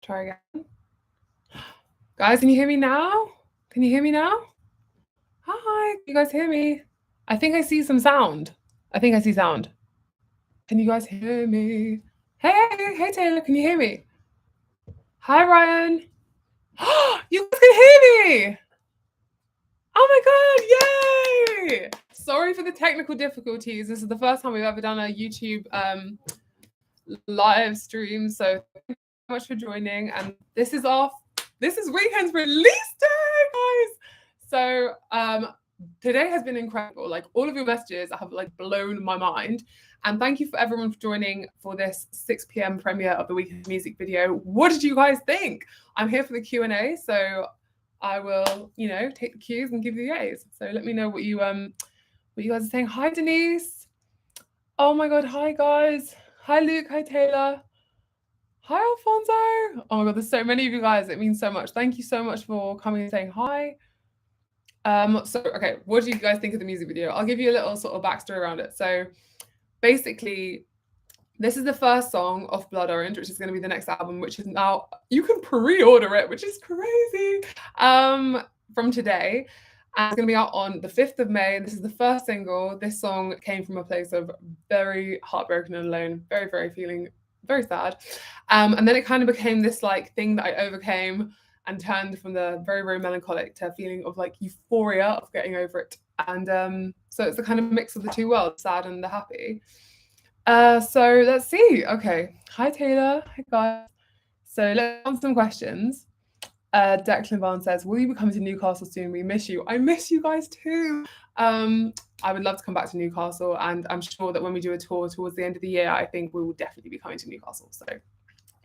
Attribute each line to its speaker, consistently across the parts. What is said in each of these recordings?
Speaker 1: try again. Guys, can you hear me now? Can you hear me now? Hi, can you guys hear me? I think I see some sound. I think I see sound. Can you guys hear me? Hey Taylor, can you hear me? Hi Ryan. You guys can hear me! Oh my god, yay! Sorry for the technical difficulties. This is the first time we've ever done a YouTube live stream, so thank you so much for joining. And this is Weekend's release day, guys. So today has been incredible. Like, all of your messages have like blown my mind. And thank you for everyone for joining for this 6 p.m. premiere of the Weekend music video. What did you guys think? I'm here for the Q&A, so I will, take the cues and give you the A's. So let me know what you guys are saying. Hi Denise. Oh my god, hi guys. Hi Luke, hi Taylor. Hi Alfonso. Oh my god, there's so many of you guys. It means so much. Thank you so much for coming and saying hi. Okay, what do you guys think of the music video? I'll give you a little sort of backstory around it. So basically, this is the first song of Blood Orange, which is going to be the next album, which is now, you can pre-order it, which is crazy, from today. And it's going to be out on the 5th of May. This is the first single. This song came from a place of very heartbroken and alone, very, very feeling very sad. And then it kind of became this like thing that I overcame and turned from the very, very melancholic to a feeling of like euphoria of getting over it. And so it's the kind of mix of the two worlds, sad and the happy. So let's see. Okay. Hi, Taylor. Hi, guys. So let's answer some questions. Declan Barnes says, will you be coming to Newcastle soon? We miss you. I miss you guys too. I would love to come back to Newcastle, and I'm sure that when we do a tour towards the end of the year, I think we will definitely be coming to Newcastle. So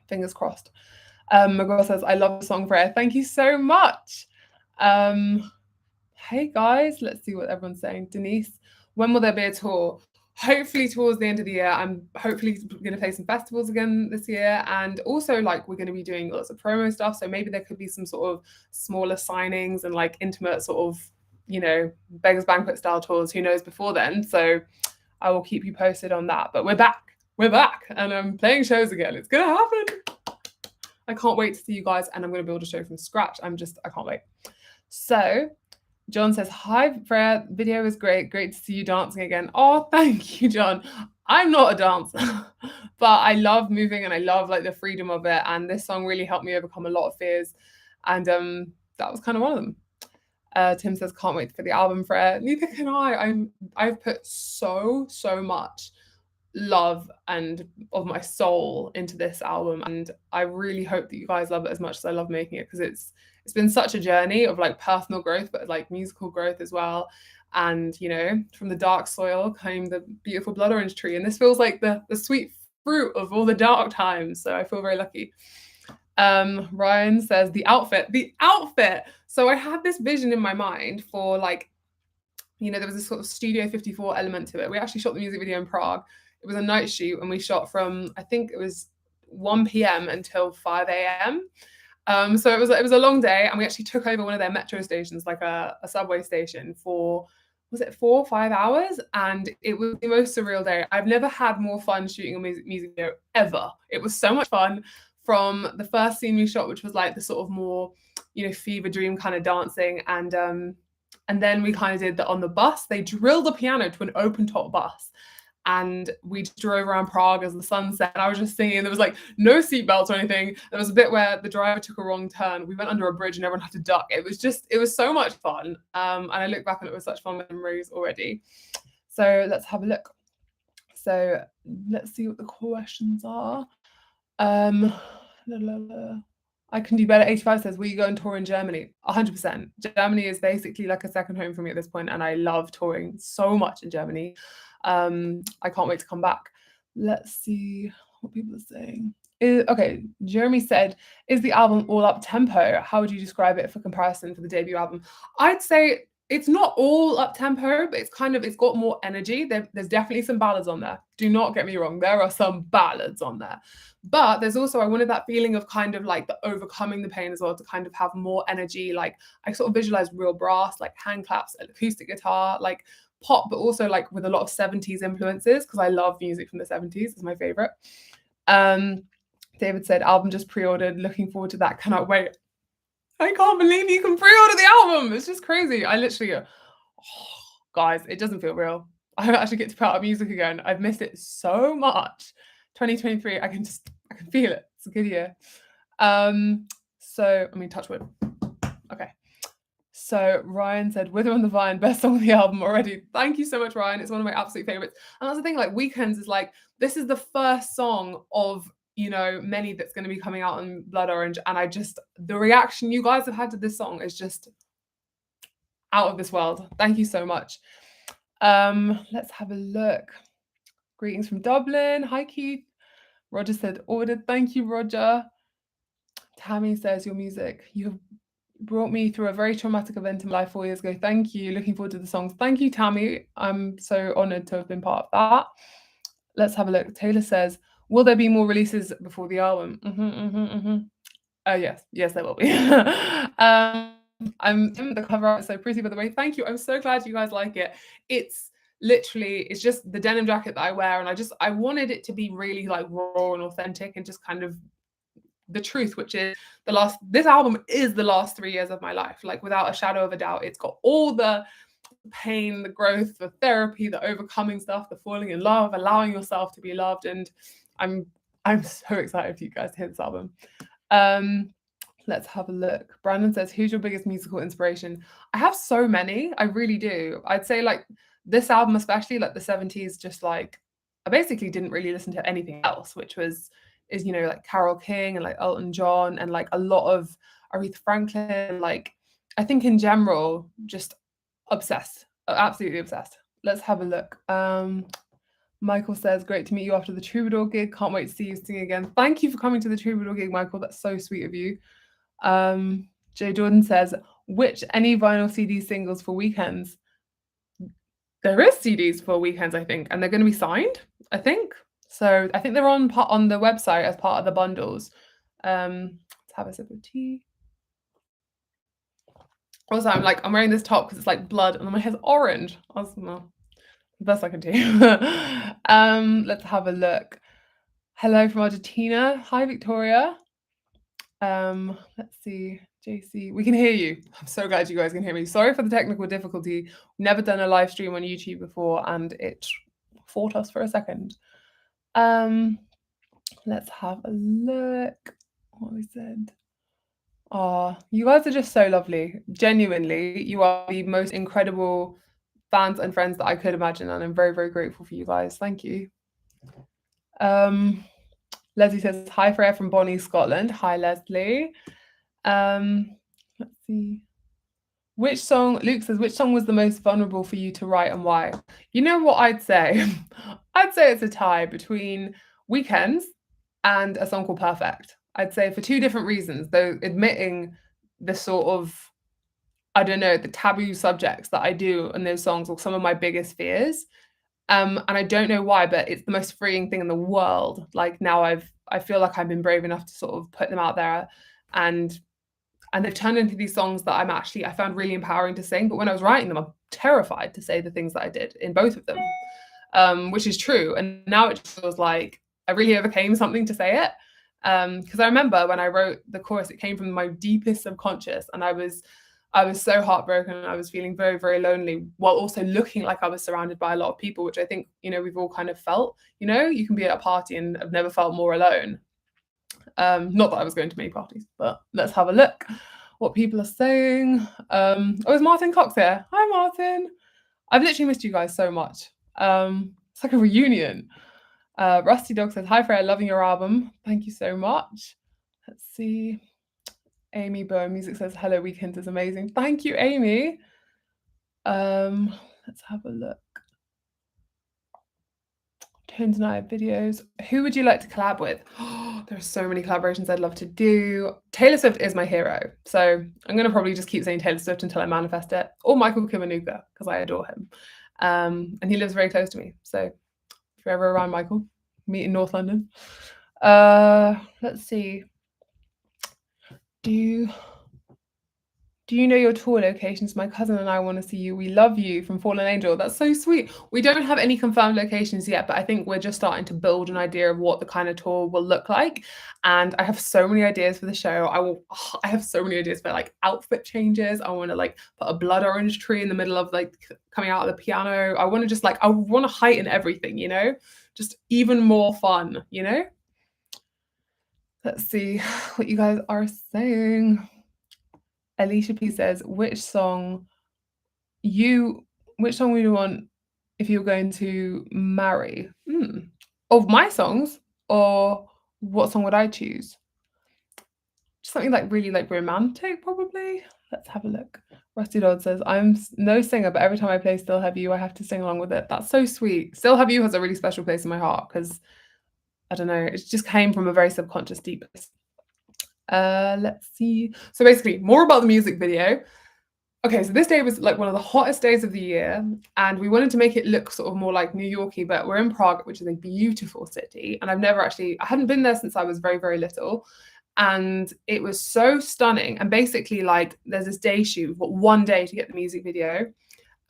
Speaker 1: fingers crossed. McGraw says, I love the song, Freya. Thank you so much. Hey guys, let's see what everyone's saying. Denise, when will there be a tour? Hopefully towards the end of the year. I'm hopefully going to play some festivals again this year, and also like we're going to be doing lots of promo stuff, so maybe there could be some sort of smaller signings and like intimate sort of, beggars banquet style tours, who knows, before then. So I will keep you posted on that. But we're back and I'm playing shows again. It's gonna happen. I can't wait to see you guys, and I'm going to build a show from scratch. I can't wait. So John says, hi, Freya. Video is great. Great to see you dancing again. Oh, thank you, John. I'm not a dancer, but I love moving and I love like the freedom of it. And this song really helped me overcome a lot of fears. And that was kind of one of them. Tim says, can't wait for the album, Freya. Neither can I. I've put so much love and of my soul into this album, and I really hope that you guys love it as much as I love making it, because it's been such a journey of like personal growth, but like musical growth as well. And from the dark soil came the beautiful blood orange tree, and this feels like the sweet fruit of all the dark times. So I feel very lucky. Ryan says, the outfit. So I had this vision in my mind for like, there was this sort of Studio 54 element to it. We actually shot the music video in Prague. It was a night shoot, and we shot from, I think it was 1 p.m. until 5 a.m. So it was a long day, and we actually took over one of their metro stations, like a subway station, for, was it 4 or 5 hours? And it was the most surreal day. I've never had more fun shooting a music video ever. It was so much fun. From the first scene we shot, which was like the sort of more, fever dream kind of dancing, and then we kind of did that on the bus. They drilled the piano to an open top bus, and we drove around Prague as the sun set. And I was just singing. There was like no seatbelts or anything. There was a bit where the driver took a wrong turn. We went under a bridge and everyone had to duck. It was so much fun. And I look back and it was such fun memories already. So let's have a look. So let's see what the questions are. I can do better. 85 says, will you go and tour in Germany? 100%. Germany is basically like a second home for me at this point, and I love touring so much in Germany. I can't wait to come back. Let's see what people are saying. Okay, Jeremy said, is the album all up tempo? How would you describe it for comparison for the debut album? I'd say it's not all up tempo, but it's got more energy. There's definitely some ballads on there. Do not get me wrong. There are some ballads on there. But there's also, I wanted that feeling of kind of like the overcoming the pain as well, to kind of have more energy. Like I sort of visualized real brass, like hand claps, acoustic guitar, like pop, but also like with a lot of 70s influences, because I love music from the 70s. It's my favorite. David said, album just pre-ordered. Looking forward to that. Cannot wait. I can't believe you can pre-order the album. It's just crazy. I literally go, oh, guys, it doesn't feel real. I actually get to put out music again. I've missed it so much. 2023, I can feel it. It's a good year. So, I mean, touch wood. Okay. So Ryan said, Wither on the Vine, best song of the album already. Thank you so much, Ryan. It's one of my absolute favorites. And that's the thing, like Weekends is like, this is the first song of, you know, many that's going to be coming out on Blood Orange. And the reaction you guys have had to this song is just out of this world. Thank you so much. Let's have a look. Greetings from Dublin. Hi, Keith. Roger said, ordered. Thank you, Roger. Tammy says, your music. You have brought me through a very traumatic event in my life 4 years ago. Thank you. Looking forward to the songs. Thank you, Tammy. I'm so honoured to have been part of that. Let's have a look. Taylor says, will there be more releases before the album? Oh, yes. Yes, there will be. The cover art is so pretty, by the way. Thank you. I'm so glad you guys like it. It's just the denim jacket that I wear, and I wanted it to be really like raw and authentic and just kind of the truth, which is this album is the last 3 years of my life, like without a shadow of a doubt. It's got all the pain, the growth, the therapy, the overcoming stuff, the falling in love, allowing yourself to be loved, and I'm so excited for you guys to hear this album. Let's have a look. Brandon says, who's your biggest musical inspiration? I have so many. I really do. I'd say like this album, especially like the 70s, just like I basically didn't really listen to anything else, which is, you know, like Carole King and like Elton John and like a lot of Aretha Franklin. Like I think in general, just obsessed, absolutely obsessed. Let's have a look. Michael says, great to meet you after the Troubadour gig. Can't wait to see you sing again. Thank you for coming to the Troubadour gig, Michael. That's so sweet of you. Jay Jordan says, which any vinyl CD singles for Weekends? There is CDs for Weekends, I think, and they're going to be signed, I think. So I think they're on the website as part of the bundles. Let's have a sip of tea. Also, I'm wearing this top because it's like blood and my hair's orange. The best I can do. Let's have a look. Hello from Argentina. Hi, Victoria. Let's see. JC, we can hear you. I'm so glad you guys can hear me. Sorry for the technical difficulty. Never done a live stream on YouTube before and it fought us for a second. Let's have a look. What we said. Oh, you guys are just so lovely. Genuinely, you are the most incredible fans and friends that I could imagine, and I'm very, very grateful for you guys. Thank you. Leslie says, hi, Freya from Bonnie, Scotland. Hi, Leslie. Let's see. Luke says, which song was the most vulnerable for you to write and why? You know what I'd say? I'd say it's a tie between Weekends and a song called Perfect. I'd say for two different reasons, though admitting the sort of, I don't know, the taboo subjects that I do in those songs or some of my biggest fears. And I don't know why, but it's the most freeing thing in the world. Like now I feel like I've been brave enough to sort of put them out there, and they've turned into these songs that I found really empowering to sing. But when I was writing them, I'm terrified to say the things that I did in both of them, which is true. And now it just feels like I really overcame something to say it. Because I remember when I wrote the chorus, it came from my deepest subconscious, and I was so heartbroken and I was feeling very, very lonely while also looking like I was surrounded by a lot of people, which I think, you know, we've all kind of felt. You know, you can be at a party and I've never felt more alone. Not that I was going to many parties, but let's have a look what people are saying. Is Martin Cox here? Hi, Martin. I've literally missed you guys so much. It's like a reunion. Rusty Dog says, hi, Freya, loving your album. Thank you so much. Let's see. Amy Bow Music says, hello, Weekend is amazing. Thank you, Amy. Let's have a look. Tones and I have videos. Who would you like to collab with? There are so many collaborations I'd love to do. Taylor Swift is my hero. So I'm going to probably just keep saying Taylor Swift until I manifest it. Or Michael Kiwanuka, because I adore him. And he lives very close to me. So if you're ever around, Michael, meet in North London. Let's see. Do Do you know your tour locations? My cousin and I want to see you. We love you from Fallen Angel. That's so sweet. We don't have any confirmed locations yet, but I think we're just starting to build an idea of what the kind of tour will look like. And I have so many ideas for the show. I have so many ideas for like outfit changes. I want to like put a blood orange tree in the middle of like coming out of the piano. I want to just like, I want to heighten everything, you know, just even more fun, you know? Let's see what you guys are saying. Alicia P says, which song would you want if you were going to marry? Of my songs, or what song would I choose? Something like really like romantic, probably. Let's have a look. Rusty Dodd says, I'm no singer, but every time I play Still Have You, I have to sing along with it. That's so sweet. Still Have You has a really special place in my heart because, I don't know, it just came from a very subconscious deep place. Let's see. So basically, more about the music video. Okay, so this day was like one of the hottest days of the year, and we wanted to make it look sort of more like New Yorky, but we're in Prague, which is a beautiful city. And I hadn't been there since I was very, very little. And it was so stunning. And basically, like, there's this day shoot. We've got one day to get the music video,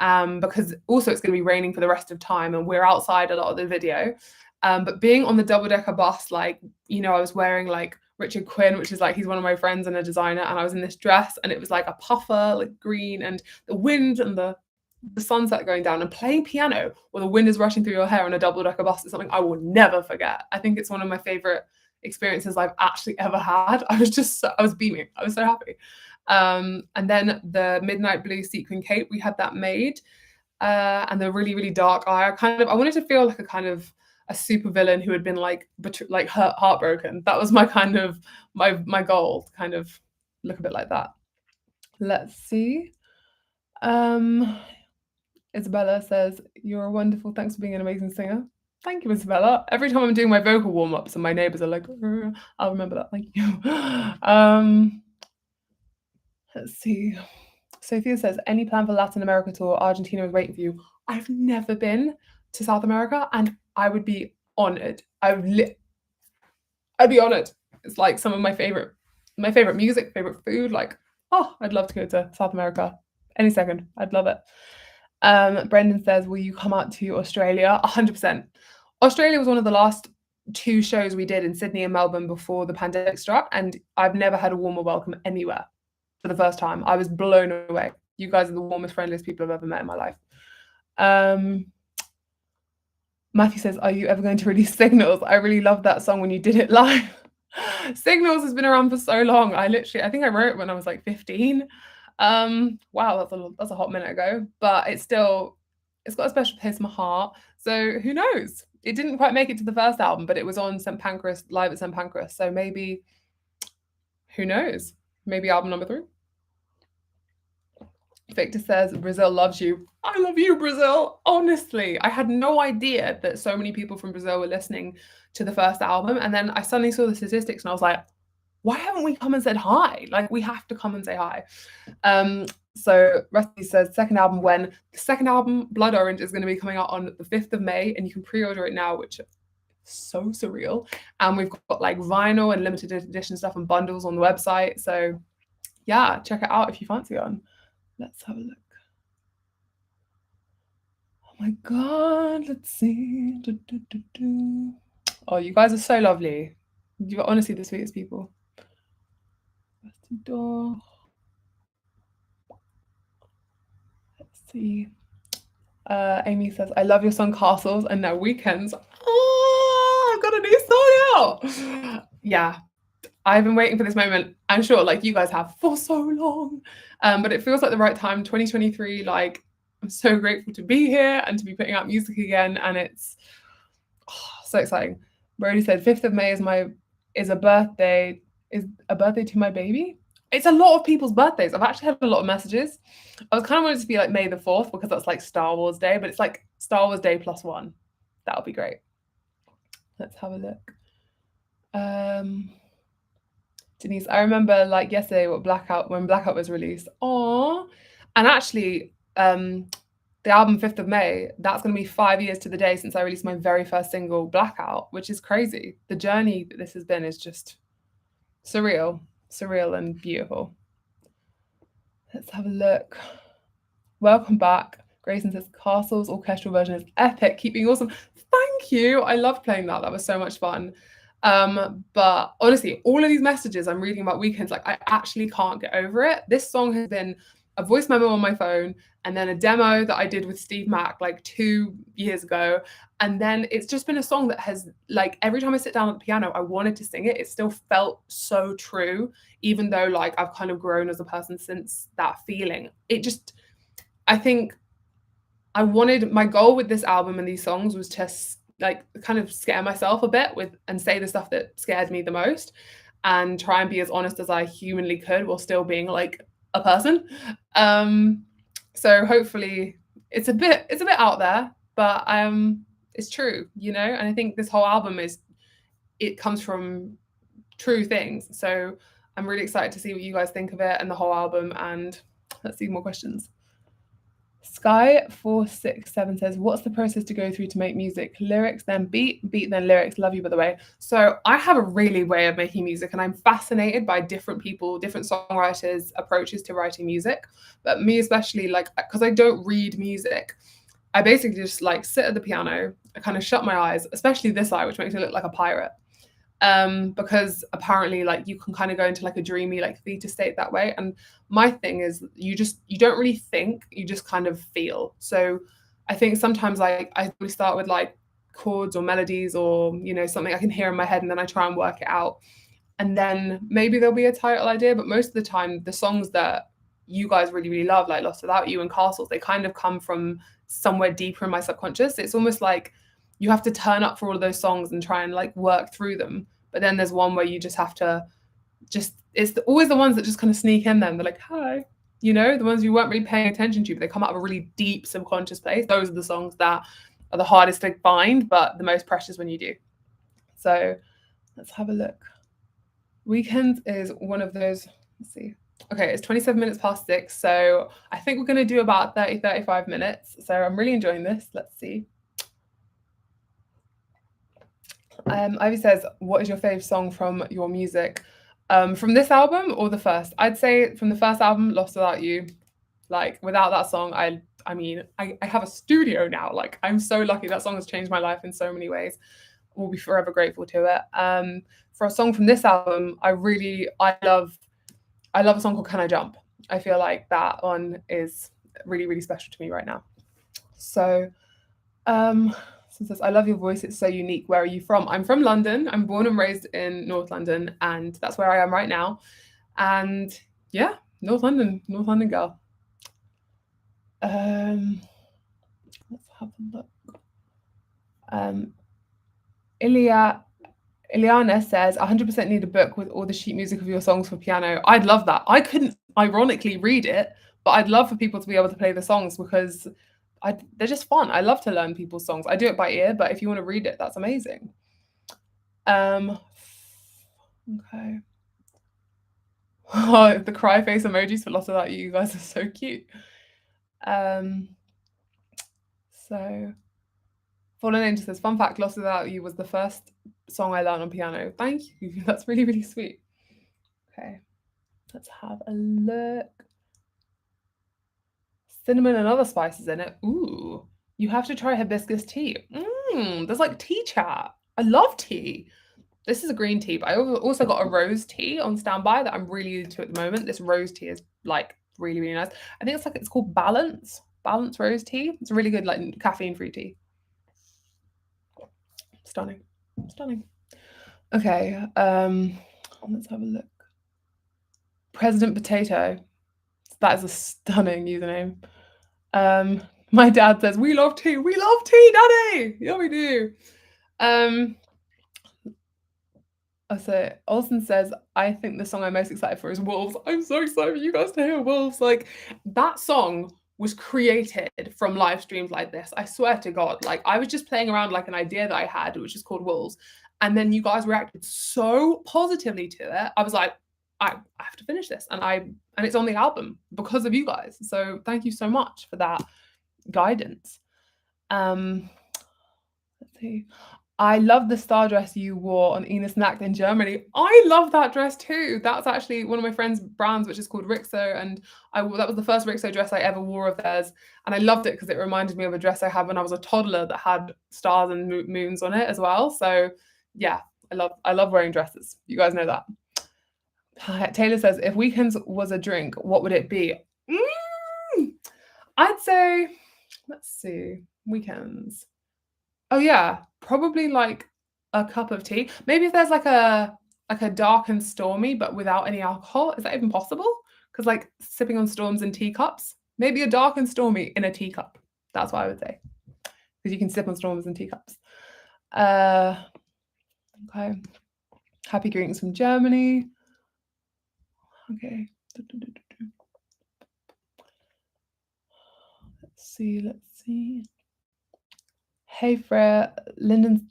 Speaker 1: because also it's going to be raining for the rest of time, and we're outside a lot of the video. But being on the double-decker bus, like, you know, I was wearing like Richard Quinn, which is like, he's one of my friends and a designer, and I was in this dress and it was like a puffer, like green, and the wind and the sunset going down, and playing piano while the wind is rushing through your hair on a double-decker bus is something I will never forget. I think it's one of my favorite experiences I've actually ever had. I was beaming. I was so happy. And then the Midnight Blue sequin cape, we had that made, and the really, really dark eye. I wanted to feel like a kind of a super villain who had been like heartbroken. That was my kind of my goal, to kind of look a bit like that. Let's see. Isabella says, you're wonderful. Thanks for being an amazing singer. Thank you, Isabella. Every time I'm doing my vocal warm-ups and my neighbors are like, I'll remember that. Thank you. Let's see. Sophia says, any plan for Latin America tour? Argentina is waiting for you. I've never been to South America, and I would be honored. I'd be honored. It's like some of my favorite music, favorite food. Like, oh, I'd love to go to South America any second. I'd love it. Brendan says, will you come out to Australia? 100%. Australia was one of the last 2 shows we did in Sydney and Melbourne before the pandemic struck, and I've never had a warmer welcome anywhere for the first time. I was blown away. You guys are the warmest, friendliest people I've ever met in my life. Matthew says, are you ever going to release Signals? I really loved that song when you did it live. Signals has been around for so long. I think I wrote it when I was like 15. Wow, that's a hot minute ago, but it's got a special place in my heart. So who knows? It didn't quite make it to the first album, but it was on St. Pancras, live at St. Pancras. So maybe, who knows? Maybe album number 3. Victor says, Brazil loves you. I love you, Brazil. Honestly, I had no idea that so many people from Brazil were listening to the first album. And then I suddenly saw the statistics and I was like, why haven't we come and said hi? Like, we have to come and say hi. So Rusty says, second album when? The second album, Blood Orange, is going to be coming out on the 5th of May, and you can pre-order it now, which is so surreal. And we've got like vinyl and limited edition stuff and bundles on the website. So yeah, check it out if you fancy one. Let's have a look. Oh my God, let's see. Oh, you guys are so lovely. You're honestly the sweetest people. Let's see. Amy says, I love your song Castles and now Weekends. Oh, I've got a new song out. Yeah, I've been waiting for this moment. I'm sure like you guys have for so long. But it feels like the right time, 2023. Like, I'm so grateful to be here and to be putting out music again. And it's so exciting. Brody said 5th of May is a birthday to my baby. It's a lot of people's birthdays. I've actually had a lot of messages. I was kind of wanting it to be like May the 4th because that's like Star Wars Day, but it's like Star Wars Day +1. That would be great. Let's have a look. Denise, I remember like yesterday when Blackout was released. Aww. And actually, the album 5th of May, that's going to be 5 years to the day since I released my very first single, Blackout, which is crazy. The journey that this has been is just surreal and beautiful. Let's have a look. Welcome back. Grayson says Castle's orchestral version is epic. Keep being awesome. Thank you. I loved playing that. That was so much fun. But honestly, all of these messages I'm reading about weekends, like I actually can't get over it. This song has been a voice memo on my phone, and then a demo that I did with Steve Mack like 2 years ago. And then it's just been a song that has, like, every time I sit down at the piano, I wanted to sing it. It still felt so true, even though like I've kind of grown as a person since that feeling. It just, I think my goal with this album and these songs was to like kind of scare myself a bit with and say the stuff that scared me the most and try and be as honest as I humanly could while still being like a person. So hopefully it's a bit out there, but it's true, you know? And I think this whole album it comes from true things. So I'm really excited to see what you guys think of it and the whole album, and let's see more questions. Sky467 says, what's the process to go through to make music? Lyrics, then beat, beat, then lyrics. Love you, by the way. So I have a really way of making music, and I'm fascinated by different people, different songwriters' approaches to writing music. But me especially, like, because I don't read music, I basically just like sit at the piano, I kind of shut my eyes, especially this eye, which makes me look like a pirate. Because apparently like you can kind of go into like a dreamy like theta state that way. And my thing is you don't really think, you just kind of feel. So I think sometimes like I start with like chords or melodies or, you know, something I can hear in my head, and then I try and work it out, and then maybe there'll be a title idea. But most of the time the songs that you guys really really love, like Lost Without You and Castles, they kind of come from somewhere deeper in my subconscious. It's almost like you have to turn up for all of those songs and try and like work through them. But then there's one where you just have to always the ones that just kind of sneak in then. They're like, hi, you know, the ones you weren't really paying attention to, but they come out of a really deep subconscious place. Those are the songs that are the hardest to find, but the most precious when you do. So let's have a look. Weekends is one of those, let's see. Okay, it's 27 minutes past 6. So I think we're going to do about 35 minutes. So I'm really enjoying this. Let's see. Ivy says, what is your favourite song from your music? From this album or the first? I'd say from the first album, Lost Without You. Like, without that song, I have a studio now. Like, I'm so lucky. That song has changed my life in so many ways. We'll be forever grateful to it. For a song from this album, I love a song called Can I Jump? I feel like that one is really, really special to me right now. So, says, I love your voice. It's so unique. Where are you from? I'm from London. I'm born and raised in North London, and that's where I am right now. And yeah, North London girl. Let's have a look. Ileana says, 100% need a book with all the sheet music of your songs for piano. I'd love that. I couldn't ironically read it, but I'd love for people to be able to play the songs because they're just fun. I love to learn people's songs. I do it by ear, but if you want to read it, that's amazing. Okay. Oh, the cry face emojis for Lost Without You. You guys are so cute. So Fallen Angel says, fun fact, Lost Without You was the first song I learned on piano. Thank you. That's really, really sweet. Okay. Let's have a look. Cinnamon and other spices in it. Ooh, you have to try hibiscus tea. There's like tea chat. I love tea. This is a green tea, but I also got a rose tea on standby that I'm really into at the moment. This rose tea is like really, really nice. I think it's called Balance rose tea. It's a really good like caffeine-free tea. Stunning. Okay, let's have a look. President Potato. That is a stunning username. My dad says, we love tea, Daddy. Yeah, we do. So Olsen says, I think the song I'm most excited for is Wolves. I'm so excited for you guys to hear Wolves. Like, that song was created from live streams like this. I swear to God. Like, I was just playing around like an idea that I had, which is called Wolves. And then you guys reacted so positively to it. I was like, I have to finish this. And it's on the album because of you guys. So thank you so much for that guidance. Let's see. I love the star dress you wore on Ines Nacht in Germany. I love that dress too. That's actually one of my friend's brands, which is called Rixo, and that was the first Rixo dress I ever wore of theirs, and I loved it because it reminded me of a dress I had when I was a toddler that had stars and moons on it as well. So yeah, I love wearing dresses. You guys know that. Taylor says, if weekends was a drink, what would it be? I'd say, let's see, weekends. Oh yeah, probably like a cup of tea. Maybe if there's like a dark and stormy, but without any alcohol. Is that even possible? Because like sipping on storms in teacups. Maybe a dark and stormy in a teacup. That's what I would say. Because you can sip on storms in teacups. Okay. Happy greetings from Germany. Okay. Let's see. Hey Freya, Linden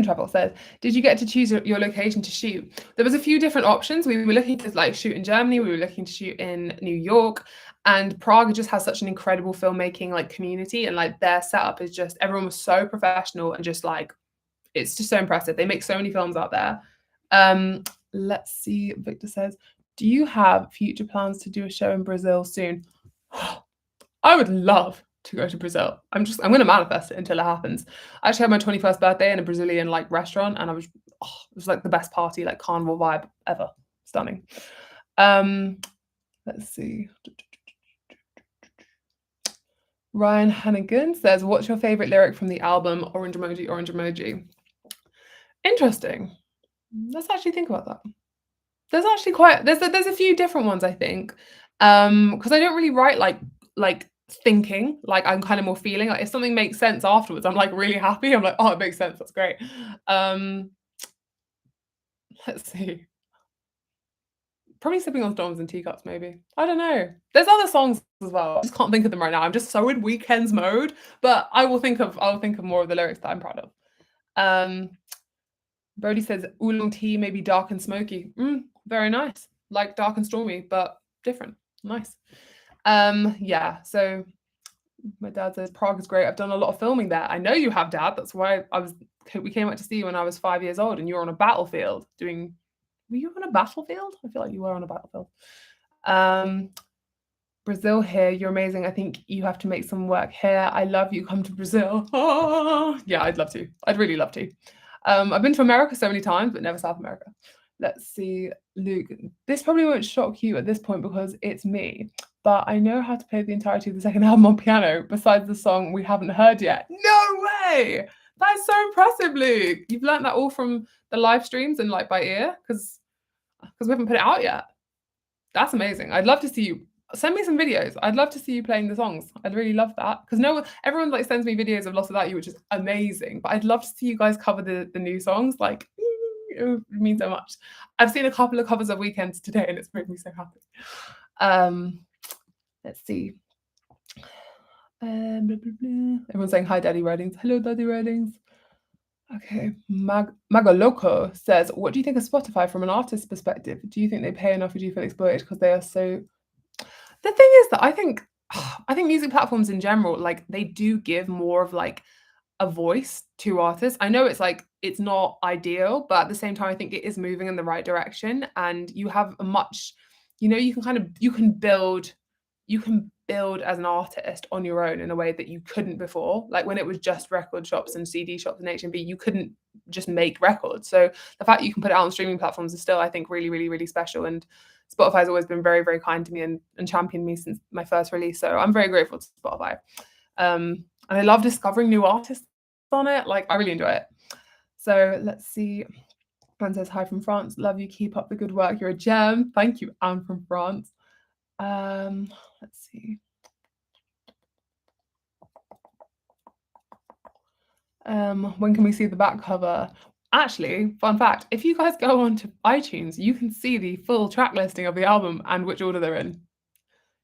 Speaker 1: Travel says, did you get to choose your location to shoot? There was a few different options. We were looking to like shoot in Germany, we were looking to shoot in New York, and Prague just has such an incredible filmmaking like community, and like their setup is just, everyone was so professional and just like, it's just so impressive. They make so many films out there. Let's see, Victor says, do you have future plans to do a show in Brazil soon? I would love to go to Brazil. I'm going to manifest it until it happens. I actually had my 21st birthday in a Brazilian like restaurant, and it was like the best party, like carnival vibe ever. Stunning. Let's see. Ryan Hannigan says, what's your favorite lyric from the album? Orange emoji, orange emoji. Interesting. Let's actually think about that. There's actually there's a few different ones, I think. Because I don't really write like thinking, like I'm kind of more feeling, like if something makes sense afterwards, I'm like really happy. I'm like, oh, it makes sense, that's great. Let's see, probably sipping on storms and teacups, maybe. I don't know, there's other songs as well, I just can't think of them right now. I'm just so in weekends mode, but I'll think of more of the lyrics that I'm proud of. Brody says oolong tea, maybe dark and smoky. Very nice, like dark and stormy but different. Nice. Yeah, so my dad says Prague is great. I've done a lot of filming there. I know you have, Dad. That's why we came out to see you when I was 5 years old, and you were on a battlefield doing. Were you on a battlefield? I feel like you were on a battlefield. Brazil here, you're amazing. I think you have to make some work here. I love you. Come to Brazil. Oh, yeah, I'd love to. I'd really love to. I've been to America so many times, but never South America. Let's see, Luke. This probably won't shock you at this point because it's me, but I know how to play the entirety of the second album on piano, besides the song we haven't heard yet. No way! That is so impressive, Luke. You've learned that all from the live streams and like by ear, because we haven't put it out yet. That's amazing. I'd love to see you. Send me some videos. I'd love to see you playing the songs. I'd really love that, because everyone like sends me videos of Lost Without You, which is amazing. But I'd love to see you guys cover the new songs. Like, it means so much. I've seen a couple of covers of Weekends today, and it's made me so happy. Let's see. Blah, blah, blah. Everyone's saying hi, Daddy Reddings. Hello, Daddy Reddings. Okay, Magaloco says, what do you think of Spotify from an artist's perspective? Do you think they pay enough, or do you feel exploited because they are so... The thing is that I think music platforms in general, like they do give more of like a voice to artists. I know it's like, it's not ideal, but at the same time, I think it is moving in the right direction, and you have a much, you can build as an artist on your own in a way that you couldn't before. Like when it was just record shops and CD shops and HMV, you couldn't just make records. So the fact that you can put it out on streaming platforms is still, I think, really, really, really special. And Spotify has always been very, very kind to me and championed me since my first release. So I'm very grateful to Spotify. And I love discovering new artists on it. Like, I really enjoy it. So let's see. Anne says, hi from France. Love you. Keep up the good work. You're a gem. Thank you, Anne from France. Let's see. When can we see the back cover? Actually, fun fact, if you guys go onto iTunes, you can see the full track listing of the album and which order they're in.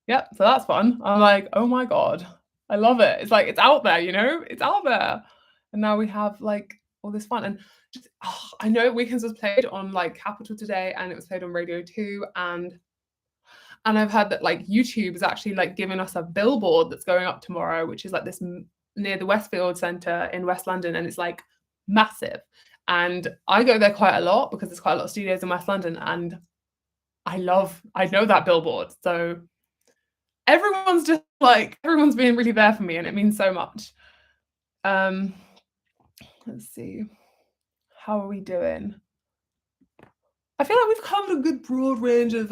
Speaker 1: Yep, so that's fun. I'm like, oh my God, I love it. It's like, it's out there, it's out there. And now we have like all this fun. And just, I know Weekends was played on like Capital today, and it was played on Radio 2, and I've heard that like YouTube is actually like giving us a billboard that's going up tomorrow, which is like this near the Westfield Centre in West London, and it's like massive. And I go there quite a lot because there's quite a lot of studios in West London, and I know that billboard. So everyone's being really there for me, and it means so much. Let's see. How are we doing? I feel like we've covered a good broad range of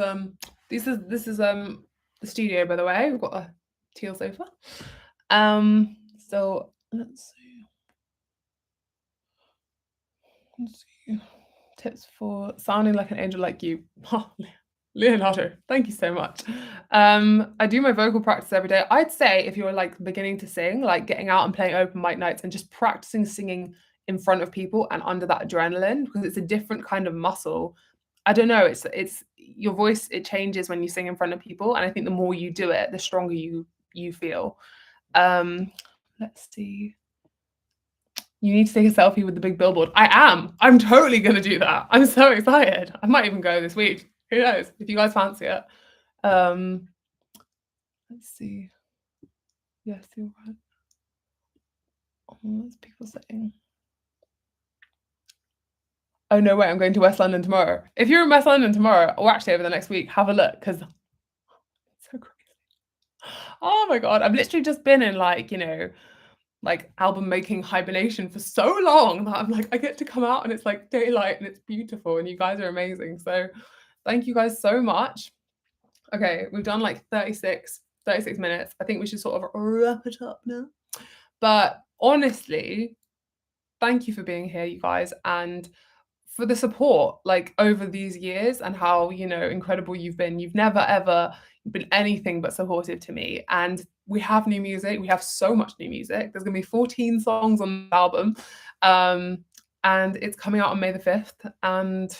Speaker 1: this is the studio, by the way. We've got a teal sofa. So let's see. Tips for sounding like an angel like you. Leonardo, thank you so much. I do my vocal practice every day. I'd say if you're like beginning to sing, like getting out and playing open mic nights and just practicing singing in front of people and under that adrenaline, because it's a different kind of muscle. I don't know, it's your voice, it changes when you sing in front of people, and I think the more you do it, the stronger you feel. Let's see. You need to take a selfie with the big billboard. I'm totally gonna do that. I'm so excited. I might even go this week. Who knows? If you guys fancy it. Let's see. Yes, you're right. What's people saying? Oh no, wait, I'm going to West London tomorrow. If you're in West London tomorrow, or actually over the next week, have a look, because it's so crazy. Oh my god, I've literally just been in like, like album making hibernation for so long that I'm like, I get to come out and it's like daylight and it's beautiful and you guys are amazing. So thank you guys so much. Okay, we've done like 36 minutes. I think we should sort of wrap it up now. But honestly, thank you for being here, you guys, and for the support like over these years and how, incredible you've been. You've never ever been anything but supportive to me. And we have new music. We have so much new music. There's going to be 14 songs on the album. And it's coming out on May the 5th. And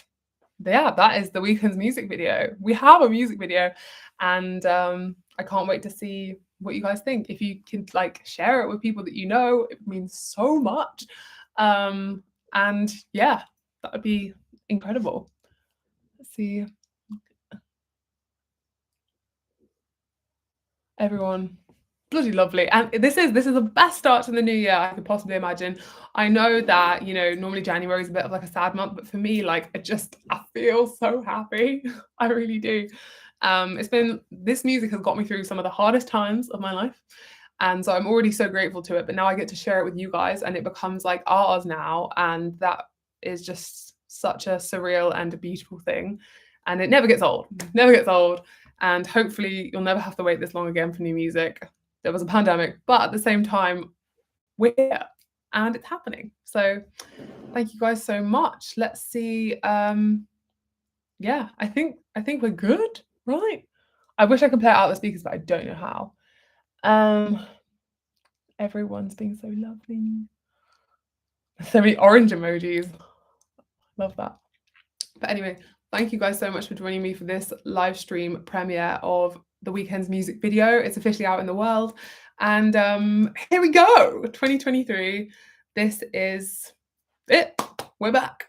Speaker 1: yeah, that is The Weeknd's music video. We have a music video, and I can't wait to see what you guys think. If you can like share it with people that you know, it means so much. And yeah, that would be incredible. Let's see. Everyone, bloody lovely. And this is the best start to the new year I could possibly imagine. I know that, normally January is a bit of like a sad month, but for me, like I feel so happy. I really do. This music has got me through some of the hardest times of my life. And so I'm already so grateful to it. But now I get to share it with you guys, and it becomes like ours now. And that is just such a surreal and a beautiful thing. And it never gets old. Never gets old. And hopefully you'll never have to wait this long again for new music. There was a pandemic, but at the same time, we're here and it's happening. So thank you guys so much. Let's see. Yeah, I think we're good, right? I wish I could play it out the speakers, but I don't know how. Everyone's being so lovely. So many orange emojis. Love that. But anyway, thank you guys so much for joining me for this live stream premiere of The Weeknd's music video. It's officially out in the world. And here we go, 2023. This is it. We're back.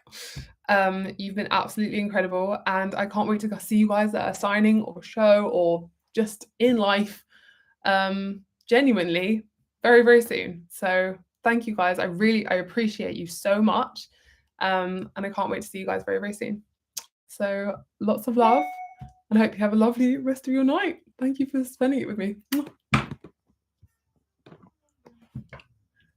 Speaker 1: You've been absolutely incredible. And I can't wait to see you guys at a signing or a show or just in life, genuinely, very, very soon. So thank you guys. I appreciate you so much. And I can't wait to see you guys very, very soon. So lots of love, and I hope you have a lovely rest of your night. Thank you for spending it with me.